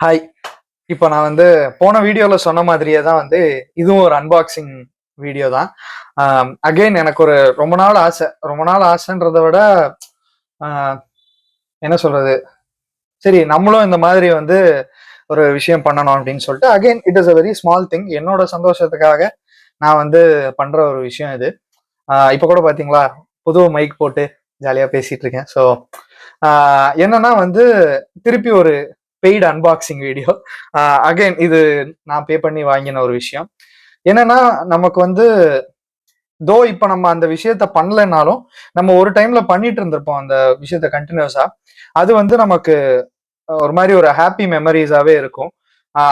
Hi. இப்போ நான் வந்து போன வீடியோல சொன்ன மாதிரியே தான் வந்து இதுவும் ஒரு அன்பாக்சிங் வீடியோ தான். அகைன் எனக்கு ஒரு ரொம்ப நாள் ஆசைன்றத விட ஆ, என்ன சொல்றது? சரி நம்மளும் இந்த மாதிரி வந்து ஒரு விஷயம் பண்ணணும் அப்படின்னு சொல்லிட்டு again it is a very small thing. என்னோட சந்தோஷத்துக்காக நான் வந்து பண்ற ஒரு விஷயம் இது. இப்போ கூட பாத்தீங்களா, புது மைக் போட்டு ஜாலியா பேசிட்டு இருக்கேன். ஸோ என்னன்னா வந்து திருப்பி ஒரு பெய்டு அன்பாக்சிங் வீடியோ. அகைன் இது நான் பே பண்ணி வாங்கின ஒரு விஷயம். என்னன்னா நமக்கு வந்து இப்ப நம்ம அந்த விஷயத்த பண்ணலைன்னாலும் நம்ம ஒரு டைம்ல பண்ணிட்டு இருந்திருப்போம் அந்த விஷயத்த கண்டினியூஸா. அது வந்து நமக்கு ஒரு மாதிரி ஒரு ஹாப்பி மெமரிஸாவே இருக்கும்.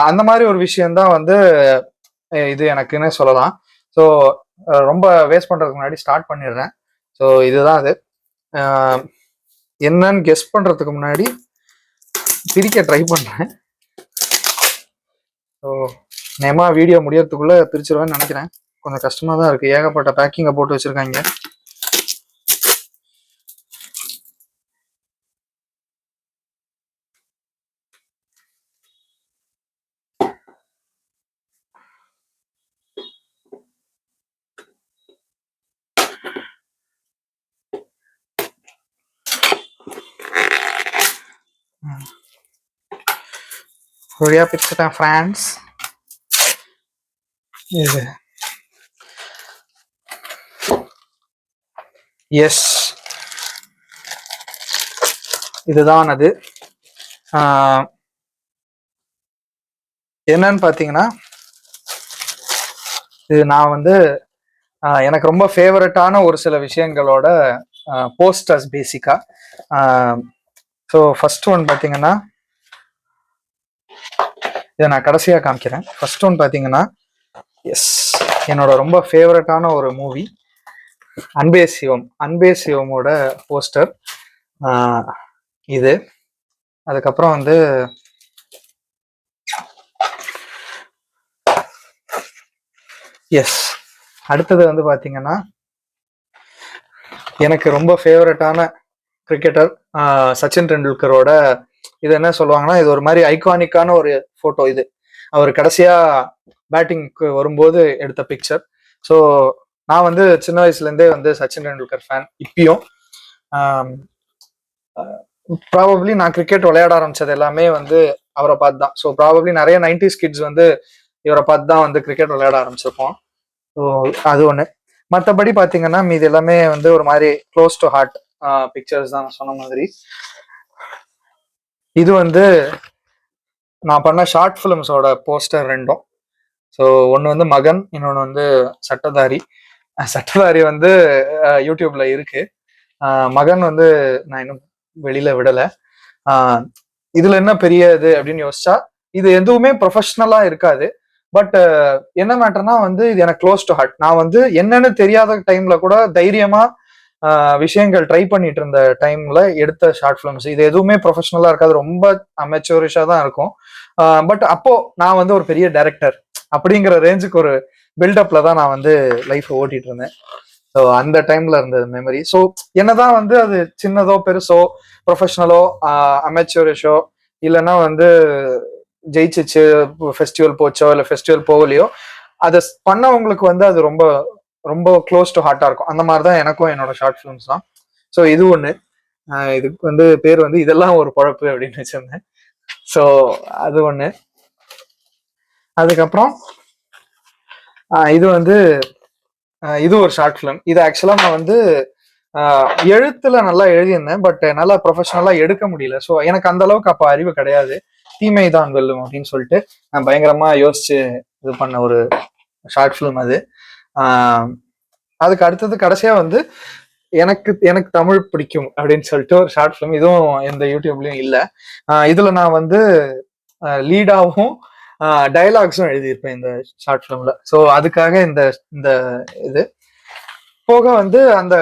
அந்த மாதிரி ஒரு விஷயம் தான் வந்து இது எனக்குன்னு சொல்லலாம். ஸோ ரொம்ப வேஸ்ட் பண்றதுக்கு முன்னாடி ஸ்டார்ட் பண்ணிடுறேன். ஸோ இதுதான் அது. அஹ், என்னன்னு கெஸ் பண்றதுக்கு முன்னாடி பிரிக்க ட்ரை பண்றேன். ஸோ நேமா வீடியோ முடியறதுக்குள்ள பிரிச்சிருவேன்னு நினைக்கிறேன். கொஞ்சம் கஷ்டமா தான் இருக்கு. ஏகப்பட்ட பேக்கிங்கை போட்டு வச்சிருக்காங்க. வழியா பிரிச்சுட்டேன் ஃப்ரான்ஸ். இது எஸ், இதுதான் அது. ஆஹ், என்னன்னு பாத்தீங்கன்னா, இது நான் வந்து எனக்கு ரொம்ப ஃபேவரட்டான ஒரு சில விஷயங்களோட போஸ்டர்ஸ் பேசிக்கா. ஸோ ஃபர்ஸ்ட் ஒன் பாத்தீங்கன்னா, இதை நான் கடைசியா காமிக்கிறேன். ஃபர்ஸ்ட் ஒன் பாத்தீங்கன்னா, எஸ், என்னோட ரொம்ப ஃபேவரட்டான ஒரு மூவி அன்பே சிவம். அன்பே சிவமோட போஸ்டர் இது. அதுக்கப்புறம் வந்து எஸ், அடுத்தது வந்து பாத்தீங்கன்னா, எனக்கு ரொம்ப ஃபேவரட்டான கிரிக்கெட்டர் சச்சின் டெண்டுல்கரோட இது என்ன சொல்லுவாங்கன்னா, இது ஒரு மாதிரி ஐகானிக்கான ஒரு போட்டோ. இது அவர் கடைசியா பேட்டிங்க்கு வரும்போது எடுத்த பிக்சர். ஸோ நான் வந்து சின்ன வயசுல இருந்தே வந்து சச்சின் டெண்டுல்கர் ஃபேன். இப்பயும் ப்ராபப்ளி நான் கிரிக்கெட் விளையாட ஆரம்பிச்சது எல்லாமே வந்து அவரை பார்த்து தான். ஸோ ப்ராபப்ளி நிறைய 90s கிட்ஸ் வந்து இவரை பார்த்து தான் வந்து கிரிக்கெட் விளையாட ஆரம்பிச்சிருப்போம். ஸோ அது ஒன்று. மற்றபடி பார்த்தீங்கன்னா மீது எல்லாமே வந்து ஒரு மாதிரி க்ளோஸ் டு ஹார்ட் பிக்சர்ஸ் தான் நான் சொன்ன மாதிரி. இது வந்து நான் பண்ண ஷார்ட் ஃபிலிம்ஸோட போஸ்டர் ரெண்டும். ஸோ ஒன்று வந்து மகன், இன்னொன்று வந்து சட்டதாரி. சட்டதாரி வந்து யூடியூப்ல இருக்கு. மகன் வந்து நான் இன்னும் வெளியில விடலை. இதுல என்ன பெரிய இது அப்படின்னு யோசிச்சா, இது எதுவுமே ப்ரொஃபஷனலா இருக்காது. பட் என்ன மேட்டர்னா வந்து இது எனக்கு க்ளோஸ் டு ஹார்ட். நான் வந்து என்னன்னு தெரியாத டைம்ல கூட தைரியமா விஷயங்கள் ட்ரை பண்ணிட்டு இருந்த டைம்ல எடுத்த ஷார்ட் ஃபிலிம்ஸ். இது எதுவுமே ப்ரொஃபஷனலா இருக்காது, ரொம்ப அமெச்சூரிஷா தான் இருக்கும். பட் அப்போ நான் வந்து ஒரு பெரிய டைரக்டர் அப்படிங்கிற ரேஞ்சுக்கு ஒரு பில்டப்ல தான் நான் வந்து லைஃப் ஓட்டிட்டு இருந்தேன். ஸோ அந்த டைம்ல இருந்த மெமரி. ஸோ என்னதான் வந்து அது சின்னதோ பெருசோ, ப்ரொஃபஷனலோ அமெச்சூரிஷோ, இல்லைன்னா வந்து ஜெயிச்சிச்சு ஃபெஸ்டிவல் போச்சோ இல்லை ஃபெஸ்டிவல் போகலையோ, அதை பண்ணவங்களுக்கு வந்து அது ரொம்ப ரொம்ப க்ளோஸ் டு ஹார்ட்டா இருக்கும். அந்த மாதிரி தான் எனக்கும் என்னோட ஷார்ட் ஃபிலிம்ஸ் தான். ஸோ இது ஒன்று. இதுக்கு வந்து பேர் வந்து இதெல்லாம் ஒரு பொழப்பு அப்படின்னு வச்சிருந்தேன். ஸோ அது ஒன்று. அதுக்கப்புறம் இது வந்து இது ஒரு ஷார்ட் ஃபிலிம். இது ஆக்சுவலா நான் வந்து எழுத்துல நல்லா எழுதியிருந்தேன். பட் என்னால ப்ரொஃபஷனலா எடுக்க முடியல. ஸோ எனக்கு அந்த அளவுக்கு அப்போ அறிவு கிடையாது. தீமை தான் வெல்லும் அப்படின்னு சொல்லிட்டு நான் பயங்கரமா யோசிச்சு இது பண்ண ஒரு ஷார்ட் ஃபிலிம் அது. அதுக்கு அடுத்தது கடைசியா வந்து எனக்கு எனக்கு தமிழ் பிடிக்கும் அப்படின்னு சொல்லிட்டு ஒரு ஷார்ட் ஃபிலிம். இதுவும் எந்த யூடியூப்லயும் இல்லை. இதுல நான் வந்து லீடாவும் டயலாக்ஸும் எழுதியிருப்பேன் இந்த ஷார்ட் ஃபிலிம்ல. ஸோ அதுக்காக இந்த இந்த இது போக வந்து அந்த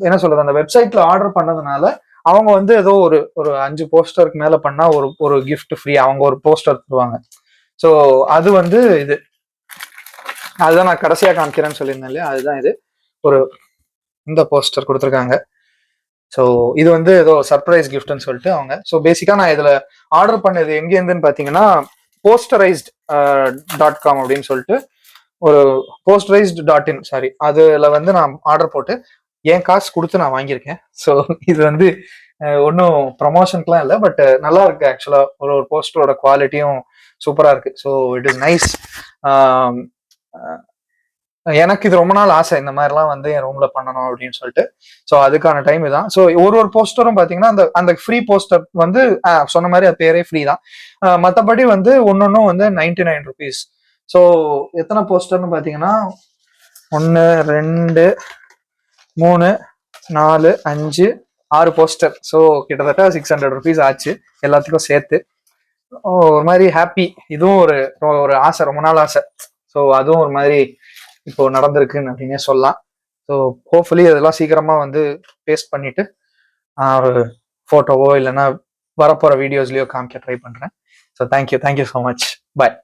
என்ன சொல்றது, அந்த வெப்சைட்ல ஆர்டர் பண்ணதுனால அவங்க வந்து ஏதோ ஒரு ஒரு 5 போஸ்டருக்கு மேல பண்ணா ஒரு ஒரு கிஃப்ட் ஃப்ரீ, அவங்க ஒரு போஸ்டர் தருவாங்க. ஸோ அது வந்து இது, அதுதான் நான் கடைசியா காமிக்கிறேன்னு சொல்லியிருந்தேன் இல்லையா, அதுதான் இது. ஒரு இந்த போஸ்டர் கொடுத்துருக்காங்க. ஸோ இது வந்து ஏதோ சர்ப்ரைஸ் கிஃப்ட்னு சொல்லிட்டு அவங்க. ஸோ பேசிக்காக நான் இதில் ஆர்டர் பண்ணது எங்கேருந்துன்னு பார்த்தீங்கன்னா போஸ்டரைஸ்ட் .com அப்படின்னு சொல்லிட்டு ஒரு posterized.in சாரி, அதுல வந்து நான் ஆர்டர் போட்டு என் காசு கொடுத்து நான் வாங்கியிருக்கேன். ஸோ இது வந்து ஒன்றும் ப்ரமோஷனுக்குலாம் இல்லை, பட் நல்லா இருக்கு ஆக்சுவலா. ஒரு ஒரு போஸ்டரோட குவாலிட்டியும் சூப்பரா இருக்கு. So it is nice. எனக்கு இது ரொம்ப நாள் ஆசை, இந்த மாதிரிலாம் வந்து என் ரூம்ல பண்ணணும் அப்படின்னு சொல்லிட்டு. ஸோ அதுக்கான டைம் தான். ஸோ ஒரு ஒரு போஸ்டரும் பார்த்தீங்கன்னா அந்த அந்த ஃப்ரீ போஸ்டர் வந்து சொன்ன மாதிரி அது பேரே ஃப்ரீ தான். மற்றபடி வந்து ஒன்னொன்னும் வந்து 99 rupees. ஸோ எத்தனை போஸ்டர்னு பார்த்தீங்கன்னா 1 2 3 4 5 6 போஸ்டர். ஸோ கிட்டத்தட்ட 600 rupees ஆச்சு எல்லாத்துக்கும் சேர்த்து. ஒரு மாதிரி ஹாப்பி. இதுவும் ஒரு ஒரு ஆசை, ரொம்ப நாள் ஆசை. ஸோ அதுவும் ஒரு மாதிரி இப்போ நடந்திருக்குன்னு அப்படின்னே சொல்லலாம். ஸோ ஹோப்ஃபுல்லி அதெல்லாம் சீக்கிரமா வந்து பேஸ்ட் பண்ணிட்டு ஒரு ஃபோட்டோவோ இல்லைன்னா வரப்போற வீடியோஸ்லயோ காமிக்க ட்ரை பண்றேன். So thank you so much. பாய்.